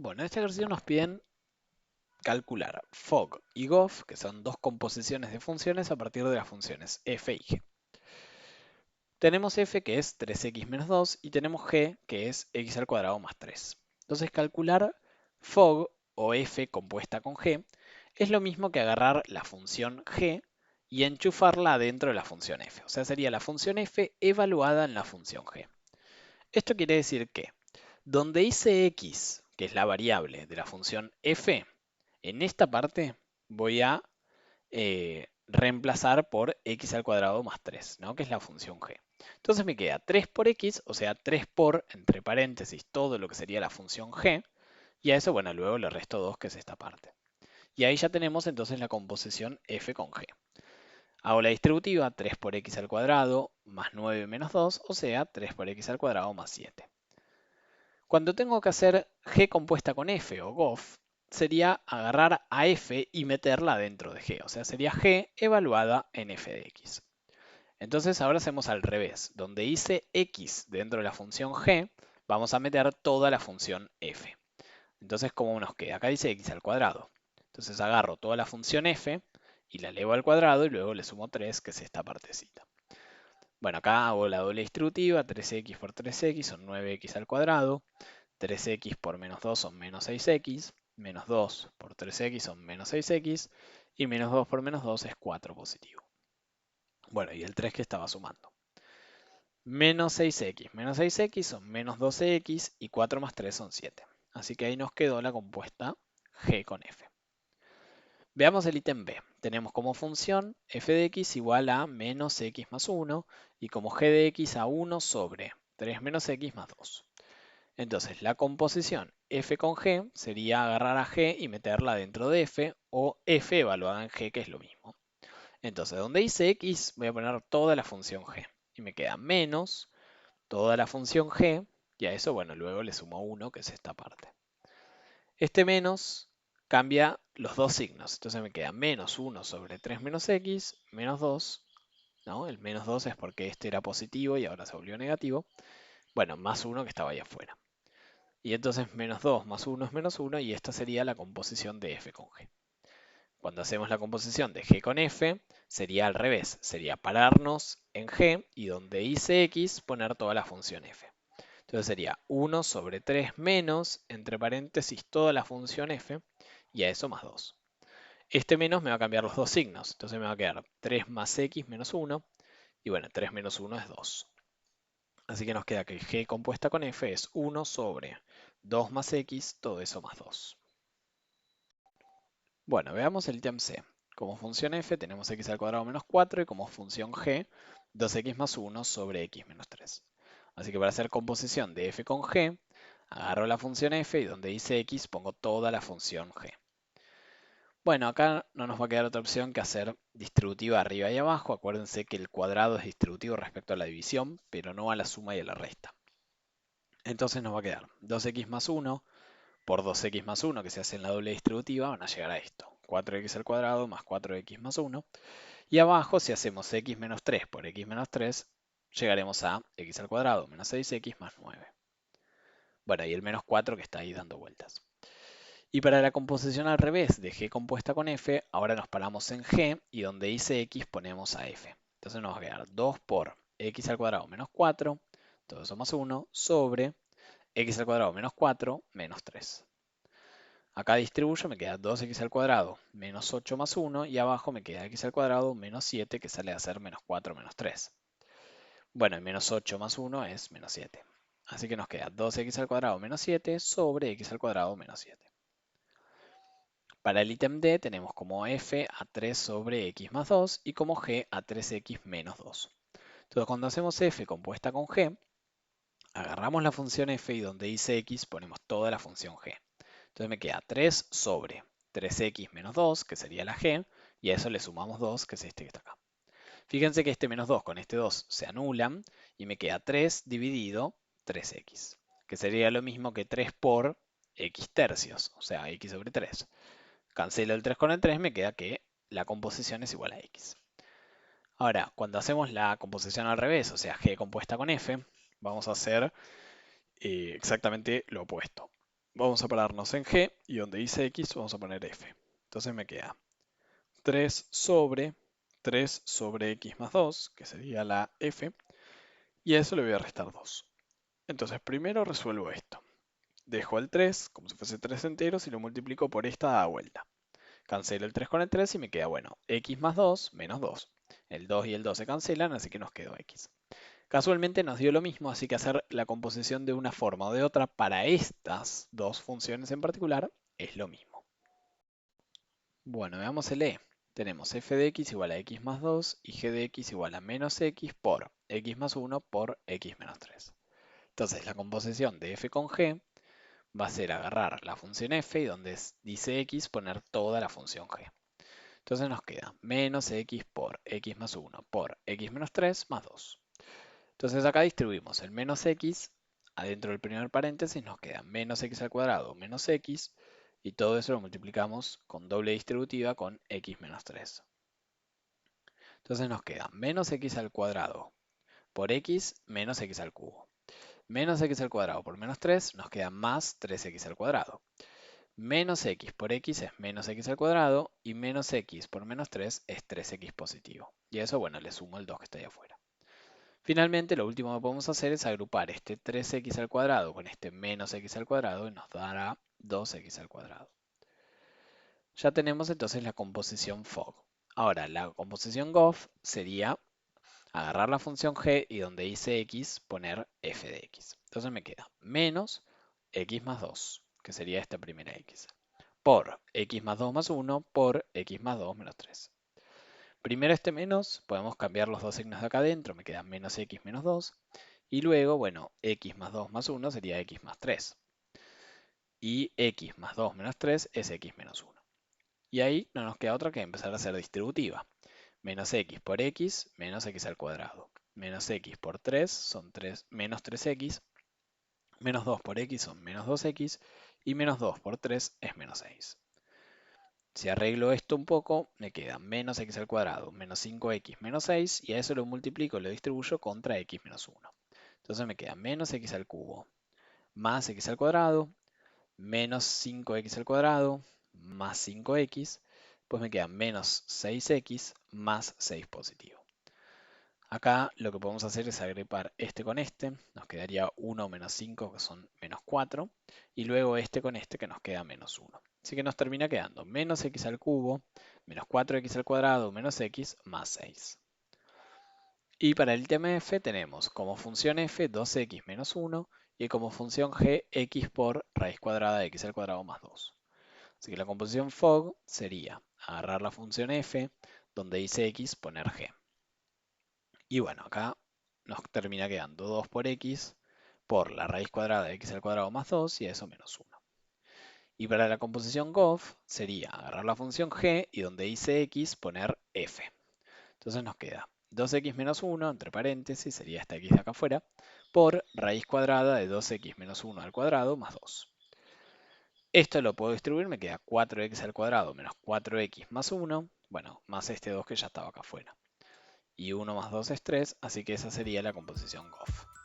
Bueno, en este ejercicio nos piden calcular fog y gof, que son dos composiciones de funciones a partir de las funciones f y g. Tenemos f que es 3x menos 2 y tenemos g que es x al cuadrado más 3. Entonces calcular fog o f compuesta con g es lo mismo que agarrar la función g y enchufarla dentro de la función f. O sea, sería la función f evaluada en la función g. Esto quiere decir que donde hice x, que es la variable de la función f, en esta parte voy a reemplazar por x al cuadrado más 3, ¿no? Que es la función g. Entonces me queda 3 por x, o sea, 3 por, entre paréntesis, todo lo que sería la función g, y a eso, bueno, luego le resto 2, que es esta parte. Y ahí ya tenemos entonces la composición f con g. Hago la distributiva, 3 por x al cuadrado más 9 menos 2, o sea, 3 por x al cuadrado más 7. Cuando tengo que hacer g compuesta con f o gof, sería agarrar a f y meterla dentro de g. O sea, sería g evaluada en f de x. Entonces ahora hacemos al revés. Donde hice x dentro de la función g, vamos a meter toda la función f. Entonces, ¿cómo nos queda? Acá dice x al cuadrado. Entonces agarro toda la función f y la elevo al cuadrado y luego le sumo 3, que es esta partecita. Bueno, acá hago la doble distributiva, 3x por 3x son 9x al cuadrado. 3x por menos 2 son menos 6x, menos 2 por 3x son menos 6x, y menos 2 por menos 2 es 4 positivo. Bueno, y el 3 que estaba sumando. Menos 6x son menos 12x, y 4 más 3 son 7. Así que ahí nos quedó la compuesta g con f. Veamos el ítem B. Tenemos como función f de x igual a menos x más 1, y como g de x a 1 sobre 3 menos x más 2. Entonces, la composición f con g sería agarrar a g y meterla dentro de f, o f evaluada en g, que es lo mismo. Entonces, donde dice x, voy a poner toda la función g. Y me queda menos toda la función g, y a eso, bueno, luego le sumo 1, que es esta parte. Este menos cambia los dos signos. Entonces me queda menos 1 sobre 3 menos x, menos 2, ¿no? El menos 2 es porque este era positivo y ahora se volvió negativo. Bueno, más 1 que estaba ahí afuera. Y entonces menos 2 más 1 es menos 1, y esta sería la composición de f con g. Cuando hacemos la composición de g con f, sería al revés. Sería pararnos en g y donde hice x, poner toda la función f. Entonces sería 1 sobre 3 menos, entre paréntesis, toda la función f, y a eso más 2. Este menos me va a cambiar los dos signos. Entonces me va a quedar 3 más x menos 1, y bueno, 3 menos 1 es 2. Así que nos queda que g compuesta con f es 1 sobre 2 más x, todo eso más 2. Bueno, veamos el ítem C. Como función f tenemos x al cuadrado menos 4 y como función g 2x más 1 sobre x menos 3. Así que para hacer composición de f con g, agarro la función f y donde dice x pongo toda la función g. Bueno, acá no nos va a quedar otra opción que hacer distributiva arriba y abajo. Acuérdense que el cuadrado es distributivo respecto a la división, pero no a la suma y a la resta. Entonces nos va a quedar 2x más 1 por 2x más 1, que se hace en la doble distributiva, van a llegar a esto. 4x al cuadrado más 4x más 1. Y abajo, si hacemos x menos 3 por x menos 3, llegaremos a x al cuadrado menos 6x más 9. Bueno, y el menos 4 que está ahí dando vueltas. Y para la composición al revés de g compuesta con f, ahora nos paramos en g y donde dice x ponemos a f. Entonces nos va a quedar 2 por x al cuadrado menos 4, todo eso más 1, sobre x al cuadrado menos 4 menos 3. Acá distribuyo, me queda 2x al cuadrado menos 8 más 1, y abajo me queda x al cuadrado menos 7, que sale a ser menos 4 menos 3. Bueno, y menos 8 más 1 es menos 7. Así que nos queda 2x al cuadrado menos 7 sobre x al cuadrado menos 7. Para el ítem D tenemos como f a 3 sobre x más 2 y como g a 3x menos 2. Entonces cuando hacemos f compuesta con g, agarramos la función f y donde dice x ponemos toda la función g. Entonces me queda 3 sobre 3x menos 2, que sería la g, y a eso le sumamos 2, que es este que está acá. Fíjense que este menos 2 con este 2 se anulan, y me queda 3 dividido 3x, que sería lo mismo que 3 por x tercios, o sea, x sobre 3. Cancelo el 3 con el 3, me queda que la composición es igual a x. Ahora, cuando hacemos la composición al revés, o sea, g compuesta con f, vamos a hacer exactamente lo opuesto. vamos a pararnos en G y donde dice X vamos a poner F. Entonces me queda 3 sobre X más 2, que sería la F, y a eso le voy a restar 2. Entonces primero resuelvo esto. Dejo el 3 como si fuese 3 enteros y lo multiplico por esta da vuelta. Cancelo el 3 con el 3 y me queda, bueno, X más 2 menos 2. El 2 y el 2 se cancelan, así que nos quedó X. Casualmente nos dio lo mismo, así que hacer la composición de una forma o de otra para estas dos funciones en particular es lo mismo. Bueno, veamos el E. Tenemos f de x igual a x más 2 y g de x igual a menos x por x más 1 por x menos 3. Entonces la composición de f con g va a ser agarrar la función f y donde dice x poner toda la función g. Entonces nos queda menos x por x más 1 por x menos 3 más 2. Entonces acá distribuimos el menos x adentro del primer paréntesis, nos queda menos x al cuadrado menos x, y todo eso lo multiplicamos con doble distributiva con x menos 3. Entonces nos queda menos x al cuadrado por x menos x al cubo. Menos x al cuadrado por menos 3 nos queda más 3x al cuadrado. Menos x por x es menos x al cuadrado y menos x por menos 3 es 3x positivo. Y a eso, bueno, le sumo el 2 que está ahí afuera. Finalmente, lo último que podemos hacer es agrupar este 3x al cuadrado con este menos x al cuadrado y nos dará 2x al cuadrado. Ya tenemos entonces la composición FOG. Ahora, la composición GOF sería agarrar la función g y donde dice x poner f de x. Entonces me queda menos x más 2, que sería esta primera x, por x más 2 más 1 por x más 2 menos 3. Primero este menos, podemos cambiar los dos signos de acá adentro, me queda menos x menos 2. Y luego, bueno, x más 2 más 1 sería x más 3. Y x más 2 menos 3 es x menos 1. Y ahí no nos queda otra que empezar a hacer distributiva. Menos x por x, menos x al cuadrado. Menos x por 3 son menos 3x. Menos 2 por x son menos 2x. Y menos 2 por 3 es menos 6. Si arreglo esto un poco, me queda menos x al cuadrado, menos 5x menos 6, y a eso lo multiplico y lo distribuyo contra x menos 1. Entonces me queda menos x al cubo más x al cuadrado, menos 5x al cuadrado, más 5x, pues me queda menos 6x más 6 positivo. Acá lo que podemos hacer es agrupar este con este, nos quedaría 1 menos 5, que son menos 4, y luego este con este, que nos queda menos 1. Así que nos termina quedando menos x al cubo, menos 4x al cuadrado, menos x, más 6. Y para el tema f tenemos como función f 2x menos 1 y como función g x por raíz cuadrada de x al cuadrado más 2. Así que la composición FOG sería agarrar la función f, donde dice x, poner g. Y bueno, acá nos termina quedando 2 por x por la raíz cuadrada de x al cuadrado más 2 y a eso menos 1. Y para la composición GOF sería agarrar la función g y donde dice x poner f. Entonces nos queda 2x menos 1, entre paréntesis, sería esta x de acá afuera, por raíz cuadrada de 2x menos 1 al cuadrado más 2. Esto lo puedo distribuir, me queda 4x al cuadrado menos 4x más 1, bueno, más este 2 que ya estaba acá afuera. Y 1 más 2 es 3, así que esa sería la composición GOF.